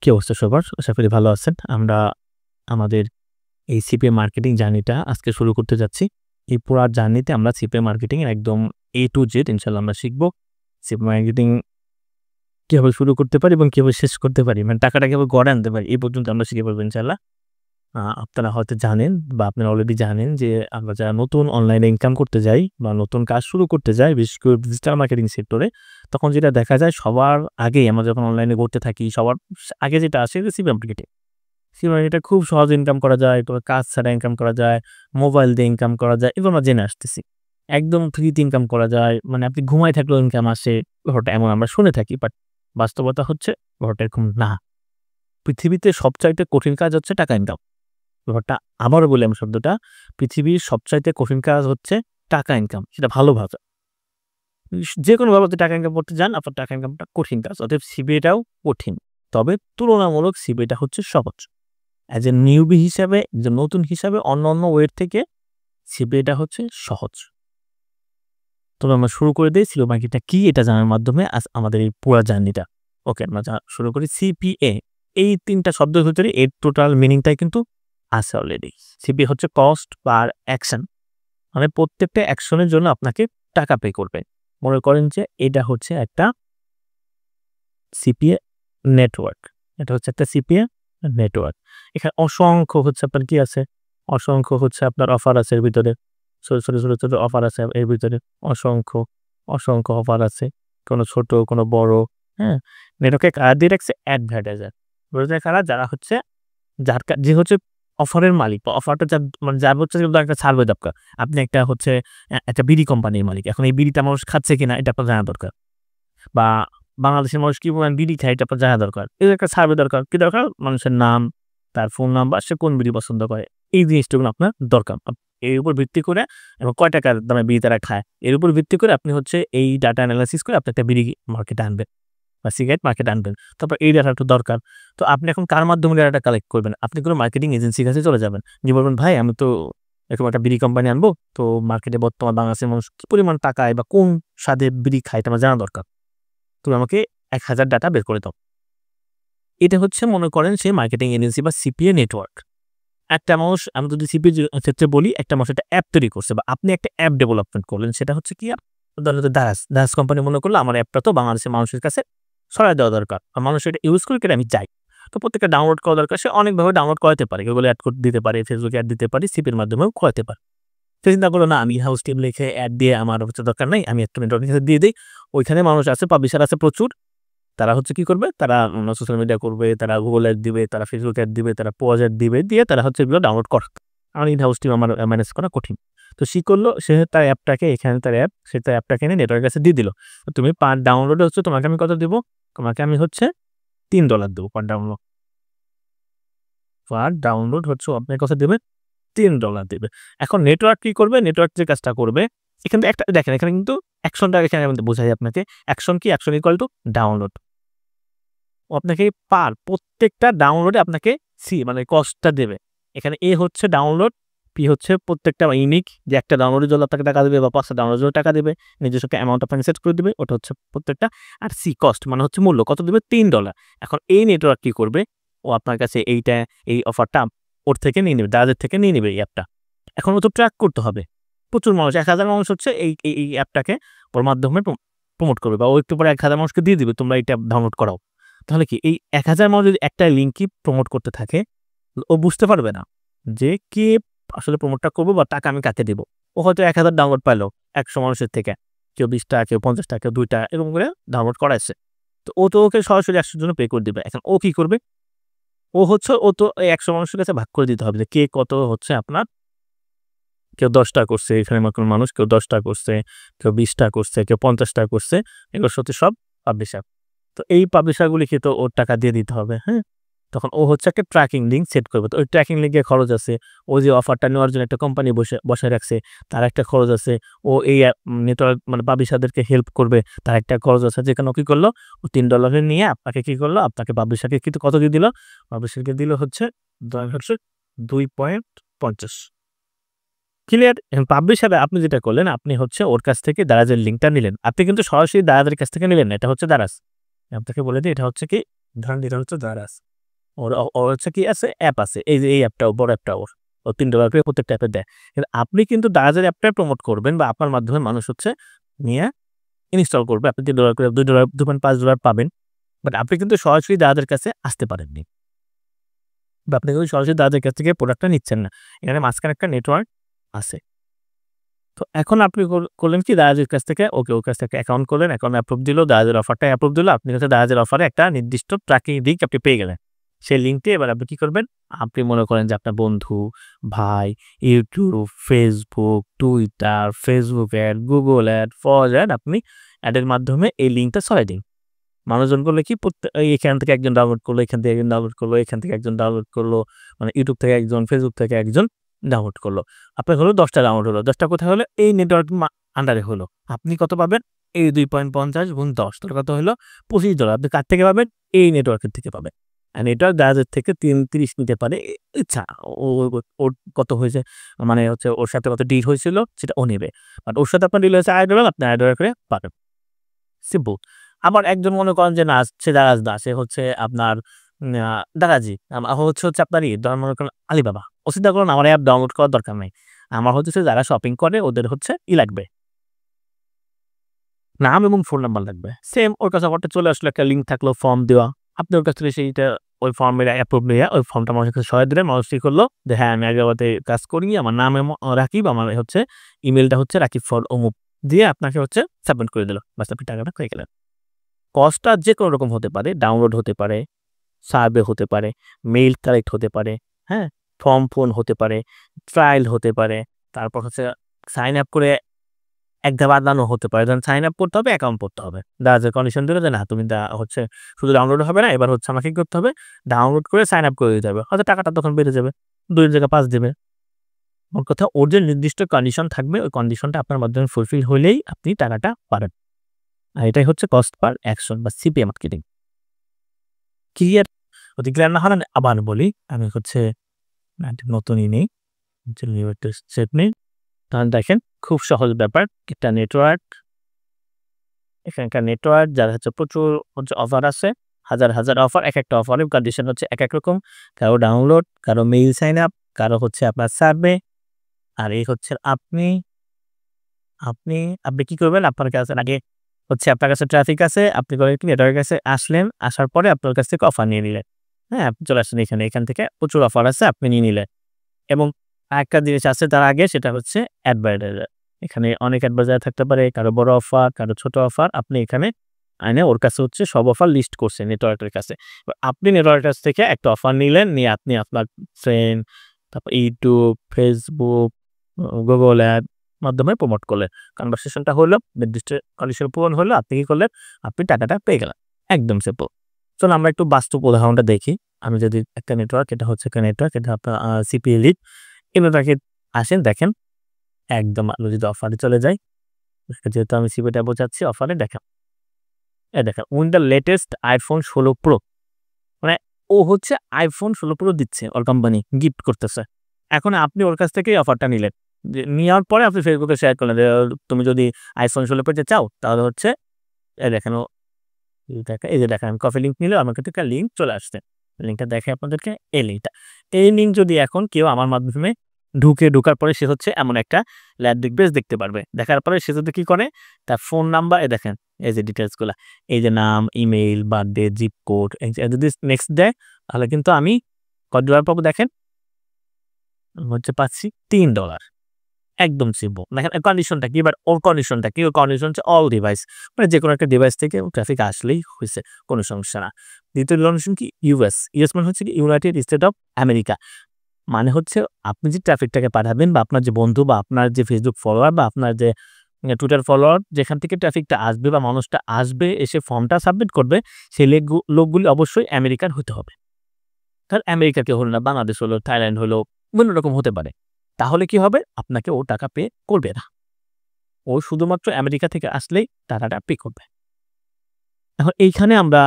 কি অবস্থা সবার? আশা করি ভালো আছেন। আমরা আমাদের এই সিপিএ মার্কেটিং জার্নিটা আজকে শুরু করতে যাচ্ছি। এই পুরা জার্নিতে আমরা সিপিএ মার্কেটিং এর একদম A to Z ইনশাআল্লাহ আমরা শিখব। সিপিএ মার্কেটিং কিভাবে শুরু করতে পারি এবং কিভাবে শেষ করতে পারি। মানে টাকাটা কিভাবে গড়ে আনতে পারি। এই পর্যন্ত আমরা শিখে ফেলবো ইনশাআল্লাহ। আপনারা হয়তো জানেন বা আপনারা অলরেডি জানেন যে আমরা যারা নতুন অনলাইনে ইনকাম করতে যাই বা নতুন কাজ শুরু করতে যাই, বিশেষ করে ডিজিটাল মার্কেটিং সেক্টরে, তখন যেটা দেখা যায় সবার আগেই আমরা যখন অনলাইনে করতে থাকি, সবার আগে যেটা আসে যে সিপিএ মার্কেটিং। সিপিএ মার্কেটে খুব সহজে ইনকাম করা যায়, কোনো কাজ ছাড়া ইনকাম করা যায়, মোবাইল দিয়ে ইনকাম করা যায়, এগুলো আমরা জেনে আসতেছি। একদম ফ্রিতে ইনকাম করা যায়, মানে আপনি ঘুমায় থাকলেও ইনকাম আসে, ব্যাপারটা এমন আমরা শুনে থাকি। বাট বাস্তবতা হচ্ছে ব্যাপারটা এরকম না। পৃথিবীতে সবচাইতে কঠিন কাজ হচ্ছে টাকা ইনকাম। ব্যাপারটা আবারও বলি আমি শব্দটা, পৃথিবীর সবচাইতে কঠিন কাজ হচ্ছে টাকা ইনকাম। সেটা ভালোভাবে। যেকোনোভাবে আপনি টাকা ইনকাম করতে যান, আপনার টাকা ইনকামটা কঠিন কাজ। অতএব সিপিএটাও কঠিন। তবে তুলনামূলক সিপিএটা হচ্ছে সহজ। অ্যাজ এ নিউবি হিসাবে, যে নতুন হিসাবে অন্যান্য ওয়ের থেকে সিপিএটা হচ্ছে সহজ। তবে আমরা শুরু করে দেই সিপিএ মার্কেটটা কি এটা জানার মাধ্যমে আমাদের এই পুরা জার্নিটা। ওকে, আমরা শুরু করি। সিপিএ এই ৩ টা শব্দের ভিতরে এর টোটাল মিনিংটাই কিন্তু আছে অলরেডি। সিপিএ হচ্ছে কস্ট পার অ্যাকশন। মানে প্রত্যেকটা অ্যাকশনের জন্য আপনাকে টাকা পে করবে। মনে করেন যে এটা হচ্ছে একটা সিপিএ নেটওয়ার্ক। এটা হচ্ছে একটা সিপিএ নেটওয়ার্ক। এখানে অসংখ্য হচ্ছে আপনার কি আছে? অসংখ্য হচ্ছে আপনার অফার আছে এর ভিতরে। ছোট অফার আছে এর ভিতরে। অসংখ্য, অসংখ্য অফার আছে। কোনো ছোট, কোনো বড়, হ্যাঁ? নেটওয়ার্কে কারা দিয়ে রাখছে? অ্যাডভার্টাইজার। অ্যাডভার্টাইজার কারা? যারা হচ্ছে যে হচ্ছে অফারের মালিক বা অফারটা মানে যার হচ্ছে একটা সার্ভে দরকার। আপনি একটা হচ্ছে একটা বিড়ি কোম্পানির মালিক। এখন এই বিড়িটা মানুষ খাচ্ছে কিনা এটা আপনার জানা দরকার। বা বাংলাদেশের মানুষ কি পরিমাণ বিড়ি খায় এটা আপনার জানা দরকার। এর একটা সার্ভে দরকার। কি দরকার? মানুষের নাম, তার ফোন নাম্বার, সে কোন বিড়ি পছন্দ করে। এই জিনিসগুলো আপনার দরকার। এর উপর ভিত্তি করে এবং কয় টাকার দামে বিড়ি তারা খায়। এর উপর ভিত্তি করে আপনি হচ্ছে এই ডাটা এনালাইসিস করে আপনি একটা বিড়ি মার্কেটে আনবেন বা সিগারেট মার্কেটে আনবেন। তারপর এই ডাটাটা দরকার। তো আপনি এখন কার মাধ্যমে ডাটাটা কালেক্ট করবেন? আপনি কোনো মার্কেটিং এজেন্সির কাছে চলে যাবেন। গিয়ে বলবেন, "ভাই আমি তো এরকম একটা বিড়ি কোম্পানি আনবো। তো মার্কেটে বর্তমান বাংলাদেশের মানুষ কি পরিমাণ টাকায় বা কোন স্বাদে বিড়ি খায় এটা আমার জানা দরকার। তুমি আমাকে ১,০০০ ডাটা বের করে দাও।" এটা হচ্ছে মনে করেন সেই মার্কেটিং এজেন্সি বা সিপিএ নেটওয়ার্ক। একটা মানুষ, আমি যদি সিপিএ ক্ষেত্রে বলি, একটা মানুষ একটা অ্যাপ তৈরি করছে বা আপনি একটা অ্যাপ ডেভেলপমেন্ট করলেন। সেটা হচ্ছে কি ধরেন দারাজ কোম্পানি মনে করলো আমার অ্যাপটা তো বাংলাদেশের মানুষের কাছে ছড়ায় দেওয়া দরকার। আর মানুষ এটা ইউজ করে কিনা আমি চাই। তো প্রত্যেকটা ডাউনলোড করা দরকার। সে অনেকভাবে ডাউনলোড করাতে পারে। Google অ্যাড দিতে পারে, Facebook অ্যাড দিতে পারে, সিপিএর মাধ্যমেও করাতে পারে। সে চিন্তা করলো না আমি হাউস টিম লিখে অ্যাড দিয়ে আমার হচ্ছে দরকার নাই। আমি একটা নেটওয়ার্কের কাছে দিয়ে দেই। ওইখানে মানুষ আছে, পাবলিশার আছে প্রচুর। তারা হচ্ছে কি করবে? তারা সোশ্যাল মিডিয়া করবে, তারা Google অ্যাড দিবে, তারা Facebook অ্যাড দিবে, তারা পোজ অ্যাড দিবে, দিয়ে তারা হচ্ছে এগুলো ডাউনলোড করে। আমার ইন হাউস টিম আমার ম্যানেজ করা কঠিন। তো সে করলো, সে তার অ্যাপটাকে, এখানে তার অ্যাপ, সে তার অ্যাপটাকে এনে নেটওয়ার্কের কাছে দিয়ে দিল। তো তুমি পার ডাউনলোডে হচ্ছে তোমাকে আমি কত দিব? তোমাকে আমি হচ্ছে $3 দেব পার ডাউনলোড। পার ডাউনলোড হচ্ছে আপনার কাছে দেবে $3 দেবে। এখন নেটওয়ার্ক কি করবে? নেটওয়ার্ক যে কাজটা করবে, এখানে একটা দেখেন, এখানে কিন্তু অ্যাকশনটা এখানে আমি বোঝাই আপনাকে। অ্যাকশন কি? Action equal to download. ও আপনাকে প্রত্যেকটা ডাউনলোডে আপনাকে মানে কস্টটা দেবে। এখানে এ হচ্ছে ডাউনলোড, পি হচ্ছে প্রত্যেকটা ইউনিক, যে একটা ডাউনলোডের জন্য আপনাকে টাকা দেবে বা ৫ টা ডাউনলোডের জন্য টাকা দেবে। নিজস্ব একটা অ্যামাউন্ট আপনাকে সেট করে দিবে। ওটা হচ্ছে প্রত্যেকটা। আর সি কস্ট মানে হচ্ছে মূল্য। কত দিবে? $3। এখন এই নেটওয়ার্ক কি করবে? ও আপনার কাছে এই অফারটা ওর থেকে নিয়ে নিবে, দারাজের থেকে নিয়ে নিবে এই অ্যাপটা। এখন ও তো ট্র্যাক করতে হবে। প্রচুর মানুষ, ১,০০০ মানুষ হচ্ছে এই অ্যাপটাকে ওর মাধ্যমে প্রমোট করবে বা ও একটু পরে ১,০০০ মানুষকে দিয়ে দিবে তোমরা এটা ডাউনলোড করাও। তাহলে কি এই ১,০০০ মানুষ যদি একটা লিঙ্কই প্রমোট করতে থাকে, ও বুঝতে পারবে না যে কে আসলে প্রমোটটা করবো বা টাকা আমি কাকে দিব। ও হয়তো ১,০০০ ডাউনলোড পাইলো ১০০ মানুষের থেকে। কেউ ২০ টা, কেউ ৫০ টা, কেউ ২ টা এরকম করে ডাউনলোড করাইছে। তো ও তো ওকে সরাসরি ১০০ র জন্য পে করে দিবে। এখন ও কি করবে? ও তো এই ১০০ মানুষের কাছে ভাগ করে দিতে হবে যে কে কত হচ্ছে আপনার, কেউ ১০ টা করছে, এখানে কোনো মানুষ কেউ ১০ টা করছে, কেউ ২০ টা করছে, কেউ ৫০ টা করছে। এগুলো হচ্ছে সব পাবলিশার। তো এই পাবলিশারগুলিকে তো ওর টাকা দিয়ে দিতে হবে, হ্যাঁ? তখন ও হচ্ছে একটা ট্র্যাকিং লিঙ্ক সেট করবে। তো ওই ট্র্যাকিং লিঙ্কের খরচ আছে। ও যে অফারটা নেওয়ার জন্য একটা কোম্পানি বসায় রাখছে, তার একটা খরচ আছে। ও এই নেটওয়ার্ক মানে পাবলিশারদেরকে হেল্প করবে, তার একটা খরচ আছে। যেখানে ও কি করলো? ও $3 নিয়ে আপনাকে কি করলো? আপনাকে পাবলিশারকে কিন্তু কত দিয়ে দিল? পাবলিশারকে দিল হচ্ছে ২.৫০। ক্লিয়ার? এখন পাবলিশারে আপনি যেটা করলেন, আপনি হচ্ছে ওর কাছ থেকে দারাজের লিঙ্কটা নিলেন। আপনি কিন্তু সরাসরি দারাজের কাছ থেকে নিলেন না। এটা হচ্ছে দারাজ। আপনাকে বলে দিই, এটা হচ্ছে কি? ধরেন এটা হচ্ছে দারাজ। ওর হচ্ছে কি আছে অ্যাপ আছে, এই যে এই অ্যাপটাও বড় অ্যাপটাও ও $3 করে প্রত্যেকটা অ্যাপে দেয়। কিন্তু আপনি কিন্তু দারাজের অ্যাপটাই প্রমোট করবেন বা আপনার মাধ্যমে মানুষ হচ্ছে নিয়ে ইনস্টল করবে। আপনি $3 করে $2 $5 পাবেন। বাট আপনি কিন্তু সরাসরি দাদাদের কাছে আসতে পারেননি। বা আপনি কিন্তু সরাসরি দাদাদের কাছ থেকে প্রোডাক্টটা নিচ্ছেন না। এখানে মাঝখানে একটা নেটওয়ার্ক আছে। তো এখন আপনি করলেন কি দারাজের কাছ থেকে ওর কাছ থেকে অ্যাকাউন্ট করলেন, অ্যাকাউন্ট অ্যাপ্রুভ দিল, দারাজের অফারটা অ্যাপ্রুভ দিল। আপনি হচ্ছে দারাজের অফারে একটা নির্দিষ্ট ট্র্যাকিং লিঙ্ক আপনি পেয়ে গেলেন। সেই লিঙ্কটি এবার আপনি কি করবেন? আপনি মনে করেন যে আপনার বন্ধু, ভাই, YouTube, Facebook, Twitter, Facebook ad, Google ad, ফজ অ্যাড আপনি অ্যাডের মাধ্যমে এই লিঙ্কটা ছড়াই দিন। মানুষজন করলে কি এখান থেকে একজন ডাউনলোড করলো, এখান থেকে একজন ডাউনলোড করলো, এখান থেকে একজন ডাউনলোড করলো, মানে YouTube থেকে একজন, Facebook থেকে একজন ডাউনলোড করলো। আপনার হলো 10টা ডাউনলোড হলো। 10টা কোথায় হলো? এই নেটওয়ার্ক আন্ডারে হলো। আপনি কত পাবেন? এই 2.50 গুণ 10 তাহলে কত হলো? $25 আপনি কার থেকে পাবেন? এই নেটওয়ার্কের থেকে পাবেন। আর নেটওয়ার্ক দারাজের থেকে 30 নিতে পারে ইচ্ছা। ওর কত হয়েছে মানে হচ্ছে ওর সাথে কত ডিল হয়েছিল সেটা ও নেবে। বাট ওর সাথে আপনার ডিল হয়েছে $1 আপনি $1 করে পাবেন। সিম্পল। আবার একজন মনে করেন যে না সে দারাজ না, সে হচ্ছে আপনার দারাজি। হচ্ছে আপনার ধরেন মনে করেন আলিবাবা। ও চিন্তা করুন আমার অ্যাপ ডাউনলোড করার দরকার নাই। আমার হচ্ছে যারা শপিং করে ওদের হচ্ছে লাগবে। নাম এবং ফোন নাম্বার লাগবে। সেম ওর কাছে অফারটা চলে আসলো, একটা লিঙ্ক থাকলো, ফর্ম দেওয়া। আপনি ওর কাছ থেকে সেইটা ওই ফর্মের অ্যাপ্রুভ নিয়ে ওই ফর্মটা মানুষের কাছে সহায় দিলেন। মানুষ কি করলো যে হ্যাঁ, আমি আগ্রাবাদে কাজ করি, আমার নাম রাকিব, আমার হচ্ছে ইমেইলটা হচ্ছে রাকিব ফর অমুক দিয়ে আপনাকে হচ্ছে সাবমিট করে দিল। বাস আপনি টাকাটা পেয়ে গেলেন। কস্টটা যেকোনো রকম হতে পারে, ডাউনলোড হতে পারে, সার্ভে হতে পারে, মেইল কালেক্ট হতে পারে, হ্যাঁ? ফর্ম হতে পারে, ট্রায়াল হতে পারে, তারপর হচ্ছে সাইন আপ করে এক ধাপ আদানো হতে পারে। ধরেন সাইন আপ করতে হবে, অ্যাকাউন্ট করতে হবে। দারাজের কন্ডিশন দিল যে না তুমি হচ্ছে শুধু ডাউনলোড হবে না, এবার হচ্ছে আমাকে কি করতে হবে? ডাউনলোড করে সাইন আপ করে দিতে হবে। হয়তো টাকাটা তখন বেড়ে যাবে। ২ এর জায়গায় ৫ দিবে। মোট কথা ওর যে নির্দিষ্ট কন্ডিশন থাকবে ওই কন্ডিশনটা আপনার মাধ্যমে ফুলফিল হইলেই আপনি টাকাটা পাবেন। আর এটাই হচ্ছে কস্ট পার অ্যাকশন বা সিপিএ মার্কেটিং। ক্লিয়ার? যদি ক্লিয়ার না হন আবার বলি, আমি হচ্ছে নতুনই নেই। নিউ একটা স্টেপ নেই। তাহলে দেখেন খুব সহজ ব্যাপার। একটা নেটওয়ার্ক, এখানকার নেটওয়ার্ক যার হচ্ছে প্রচুর হচ্ছে অফার আছে। হাজার অফার। একেকটা অফারের কন্ডিশন হচ্ছে একেক রকম। কারো ডাউনলোড, কারো মেইল সাইন আপ, কারো হচ্ছে আপনার সার্ভে। আর এই হচ্ছে আপনি আপনি কি করবেন? আপনার কাছে আগে হচ্ছে আপনার কাছে ট্রাফিক আছে। আপনি করেন কি নেটওয়ার্কের কাছে আসলেন, আসার পরে আপনার কাছ থেকে অফার নিয়ে নিলেন। হ্যাঁ? আপনি চলে আসলেন এখান থেকে প্রচুর অফার আছে আপনি নিয়ে নিলেন। এবং আরেকটা জিনিস আছে তার আগে সেটা হচ্ছে অ্যাডভার্টাইজার। এখানে অনেক অ্যাডভার্টাইজার থাকতে পারে, কারো বড় অফার, কারো ছোট অফার। আপনি এখানে আইনে ওর কাছে হচ্ছে সব অফার লিস্ট করছেন নেটওয়ার্কের কাছে। এবার আপনি নেটওয়ার্কের কাছ থেকে একটা অফার নিলেন, নিয়ে আপনি আপনার ফ্রেন্ড, তারপর YouTube, Facebook, Google অ্যাড মাধ্যমে প্রমোট করলেন। কনভারসেশনটা হলো, নির্দিষ্ট কন্ডিশন পূরণ হলো, আপনি কি করলেন? আপনি টাকাটা পেয়ে গেলেন। একদম সিম্পল। চলুন আমরা একটু বাস্তব উদাহরণটা দেখি। আমি যদি একটা নেটওয়ার্ক, এটা হচ্ছে একটা নেটওয়ার্ক, এটা আপনার সিপিএ লিড। এই নেটওয়ার্কে আসেন দেখেন, একদম আমি যদি অফারে চলে যাই, যেহেতু আমি সিপিএটা বোঝাচ্ছি অফারে দেখেন। দেখেন win the latest iPhone 16 Pro মানে ও হচ্ছে iPhone 16 Pro দিচ্ছে ওর কোম্পানি, গিফট করতেছে। এখন আপনি ওর কাছ থেকেই অফারটা নিলেন। যে নেওয়ার পরে আপনি Facebook এ শেয়ার করলেন যে তুমি যদি iPhone 16 Pro চাও তাহলে হচ্ছে দেখেন এই যে দেখেন আমি কপি লিঙ্ক নিলে আমার কাছে একটা লিঙ্ক চলে আসছে। লিঙ্কটা দেখাই আপনাদেরকে, এই লিঙ্কটা। এই লিঙ্ক যদি এখন কেউ আমার মাধ্যমে ঢোকার পরে সে হচ্ছে এমন একটা ল্যান্ডিং পেজ দেখতে পারবে। দেখার পরে সে যদি কি করে তার ফোন নাম্বার দেখেন এই যে ডিটেইলস গুলা, এই যে নাম, ইমেইল, বার্থডে, জিপ কোড যদি নেক্সট দেয় তাহলে কিন্তু আমি কত ডলার পাবো দেখেন, হচ্ছে পাচ্ছি $3। একদম সিম্পল। দেখেন কন্ডিশনটা কি, এবার ওর কন্ডিশনটা কি? ওর কন্ডিশন হচ্ছে অল ডিভাইস। মানে যেকোনো একটা ডিভাইস থেকে ট্রাফিক আসলেই হইছে, কোনো সমস্যা না। দ্বিতীয় কন্ডিশন কি? ইউএস মানে হচ্ছে কি ইউনাইটেড স্টেট অফ আমেরিকা। মানে হচ্ছে আপনি যে ট্রাফিকটাকে পাঠাবেন বা আপনার যে বন্ধু বা আপনার যে Facebook ফলোয়ার বা আপনার যে Twitter ফলোয়ার যেখান থেকে ট্রাফিকটা আসবে বা মানুষটা আসবে এসে ফর্মটা সাবমিট করবে, সেই লোকগুলি অবশ্যই আমেরিকান হতে হবে। ধর আমেরিকা কেউ হলো না, বাংলাদেশ হলো, থাইল্যান্ড হলো, বিভিন্ন রকম হতে পারে। তাহলে কি হবে? আপনাকে ও টাকা পে করবে না। ও শুধুমাত্র আমেরিকা থেকে আসলেই টাকাটা পে করবে। এখন এইখানে আমরা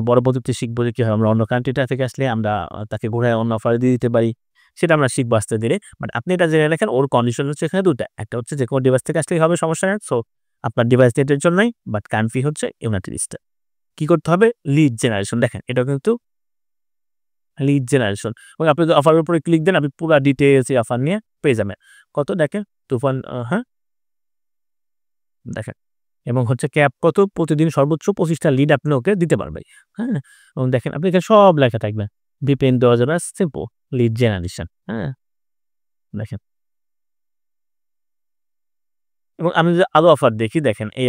বড় পদ্ধতি শিখবো যে কিভাবে আমরা অন্য কান্ট্রিটা থেকে আসলে আমরা তাকে ঘুরায় অন্য অফার দিয়ে দিতে পারি। সেটা আমরা শিখবো আস্তে ধীরে। বাট আপনি এটা জেনে রাখেন ওর কন্ডিশন হচ্ছে এখানে ২ টা। একটা হচ্ছে যেকোনো ডিভাইস থেকে আসলেই হবে, সমস্যা নাই। সো আপনার ডিভাইস নেটের জন্যই, বাট কান্ট্রি হচ্ছে ইউনাইটেড স্টেট। কি করতে হবে? লিড জেনারেশন দেখেন এটাও কিন্তু লিড জেনারেশন এবং আপনি যদি অফারের উপরে ক্লিক দেন আপনি পুরো ডিটেইলস এই অফার নিয়ে পেয়ে যাবেন। কত দেখেন তুফান হ্যাঁ দেখেন এবং হচ্ছে ক্যাপ কত প্রতিদিন সর্বোচ্চ 25টা লিড আপনি ওকে দিতে পারবে। হ্যাঁ? এবং দেখেন আপনি এখানে সব লেখা থাকবে। VPN দেওয়া যাবে সিম্পল লিড জেনারেশন। হ্যাঁ? দেখেন। এবং আমি যদি আরো অফার দেখি দেখেন এই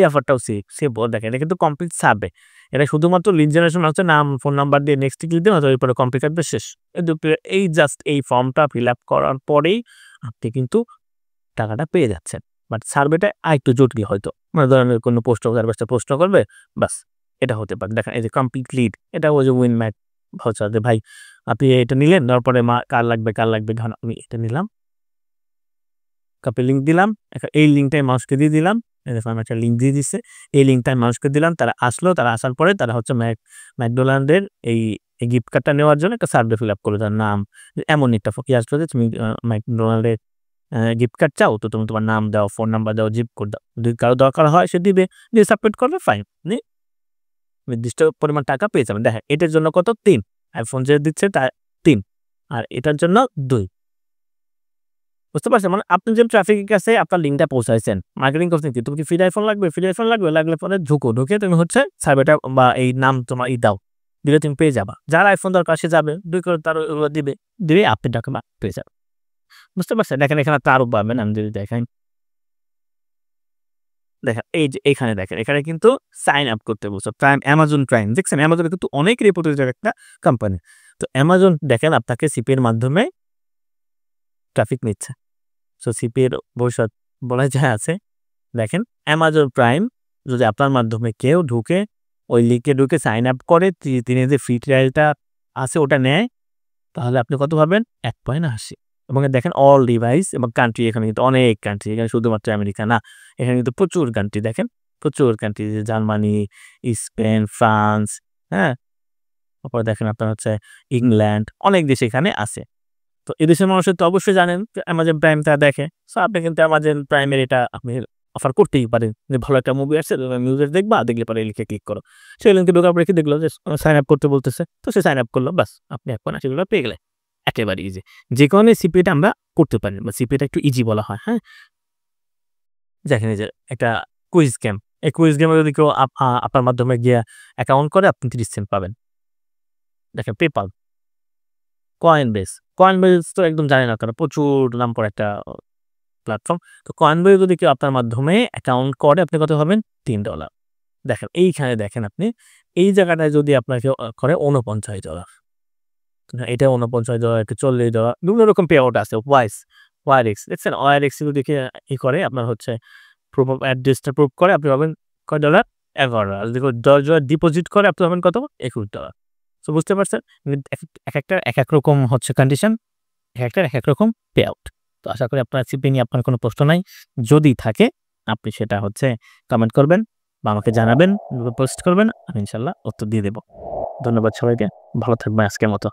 অফারটাও সিম্পল দেখেন এটা কিন্তু কমপ্লিট সার্ভে। এটা শুধুমাত্র লিড জেনারেশন হচ্ছে নাম, ফোন নাম্বার দিয়ে নেক্সট ক্লিক দিন অথবা এরপরে কমপ্লিট থাকবে শেষ। এই জাস্ট এই ফর্মটা ফিল আপ করার পরেই আপনি কিন্তু টাকাটা পেয়ে যাচ্ছেন। বাট সার্ভেটা আরেকটু জটিল হয়তো। মানে ধরেন কোনো পোস্ট সার্ভিসটা প্রশ্ন করবে, বাস এটা হতে পারে। দেখেন এই যে কমপ্লিট লিড এটা ওই যে উইন ম্যাট ভাউচার যে ভাই আপনি এটা নিলেন, নেওয়ার পরে কার লাগবে ধরেন আমি এটা নিলাম। কপি লিঙ্ক দিলাম। এই লিঙ্কটাই মানুষকে দিয়ে দিলাম। এই দেখুন আমি একটা লিঙ্ক দিয়ে দিচ্ছে। এই লিঙ্কটা মানুষকে দিলাম। তারা আসলো, তারা আসার পরে তারা হচ্ছে ম্যাকডোনাল্ডের এই গিফট কার্ডটা নেওয়ার জন্য একটা সার্ভে ফিল আপ করলো। তার নাম এমন একটা আসলো যে তুমি ম্যাকডোনাল্ডের গিফট কার্ড চাও তো তুমি তোমার নাম দাও, ফোন নাম্বার দাও, জিপ কোড দাও। যদি কারো দরকার হয় সে দিবে, দিয়ে সাবমিট করবে, ফাইন। নির্দিষ্ট পরিমাণ টাকা পেয়ে যাবেন। দেখেন এটার জন্য কত 3 আইফোন যে দিচ্ছে তা 3 আর এটার জন্য 2। বুঝতে পারছেন? মানে আপনি যে ট্রাফিকের কাছে আপনার লিঙ্কটা পৌঁছাইছেন, মার্কেটিং করছেন কি তুমি কি ফ্রি আইফোন লাগবে? ফ্রি আইফোন লাগলে পরে ঢুকে তুমি হচ্ছে সার্ভেটা বা এই নাম তোমার দাও। দিলে তুমি পেয়ে যাবা। যার আইফোন দরকার সে যাবে, 2 করে তার দিবে আপনি টাকা পেয়ে যাবেন। বুঝতে পারছেন? দেখেন এখানে আপনি আরো পাবেন। আমি যদি দেখেন এই যে এখানে দেখেন এখানে কিন্তু সাইন আপ করতে বলছে অ্যামাজন প্রাইম দেখছেন অ্যামাজন কিন্তু অনেক রেপুটেড একটা কোম্পানি। তো অ্যামাজন দেখেন আপনাকে সিপি এর মাধ্যমে ট্রাফিক নিচ্ছে। সো সিপি এর ভবিষ্যৎ বলা যায় আছে। দেখেন অ্যামাজন প্রাইম যদি আপনার মাধ্যমে কেউ ঢুকে ওই লিঙ্কে ঢুকে সাইন আপ করে তিনি যে ফ্রি ট্রায়ালটা আছে ওটা নেয় তাহলে আপনি কত পাবেন 1.80 এবং দেখেন অল ডিভাইস এবং কান্ট্রি এখানে কিন্তু অনেক কান্ট্রি এখানে শুধুমাত্র আমেরিকা না এখানে কিন্তু প্রচুর কান্ট্রি দেখেন প্রচুর কান্ট্রি জার্মানি, স্পেন, ফ্রান্স, হ্যাঁ তারপর দেখেন আপনার হচ্ছে ইংল্যান্ড অনেক দেশ এখানে আছে। তো এদেশের মানুষের তো অবশ্যই জানেন অ্যামাজন প্রাইম তা দেখে। সো আপনি কিন্তু অ্যামাজন প্রাইমের এটা আপনি অফার করতেই পারেন যে ভালো একটা মুভি আসছে মিউজিক দেখবা দেখলে পরে লিখে ক্লিক করো সেই লিঙ্কে ঢোকার পরে কি দেখলো যে সাইন আপ করতে বলতেছে তো সে সাইন আপ করলো বাস আপনি 1.80 পেয়ে গেলেন একেবারে ইজি। যে কারণে সিপিটা আমরা করতে পারি বা সিপিটা একটু ইজি বলা হয়। হ্যাঁ দেখেন এই যে একটা কুইজ গেম এই কুইজ গেমে যদি কেউ আপনার মাধ্যমে গিয়ে অ্যাকাউন্ট করে আপনি 30 সেন্ট পাবেন। দেখেন পেপাল, কয়েনবেস তো একদম জানি না কারণ প্রচুর নাম করা একটা প্ল্যাটফর্ম। তো কয়েনবেস যদি কেউ আপনার মাধ্যমে অ্যাকাউন্ট করে আপনি কত পাবেন $3। দেখেন এইখানে দেখেন আপনি এই জায়গাটায় যদি আপনাকে করে $49, এটা $49 একটা $40 বিভিন্ন রকম পে আউট আছে। ওয়াইরেক্স দেখছেন ওয়াইরেক্স যদি করে আপনার হচ্ছে প্রুফ অফ অ্যাড্রেসটা প্রুফ করে আপনি পাবেন কয় ডলার $11 যদি $10 ডিপোজিট করে আপনি পাবেন কত $21। তো বুঝতে পারছেন এক একটা এক এক রকম হচ্ছে কন্ডিশন এক এক রকম পে আউট। তো আশা করি আপনার সিপি নিয়ে আপনার কোনো প্রশ্ন নাই, যদি থাকে আপনি সেটা হচ্ছে কমেন্ট করবেন বা আমাকে জানাবেন, পোস্ট করবেন, আমি ইনশাল্লাহ উত্তর দিয়ে দেবো। ধন্যবাদ সবাইকে, ভালো থাকবেন আজকের মতো।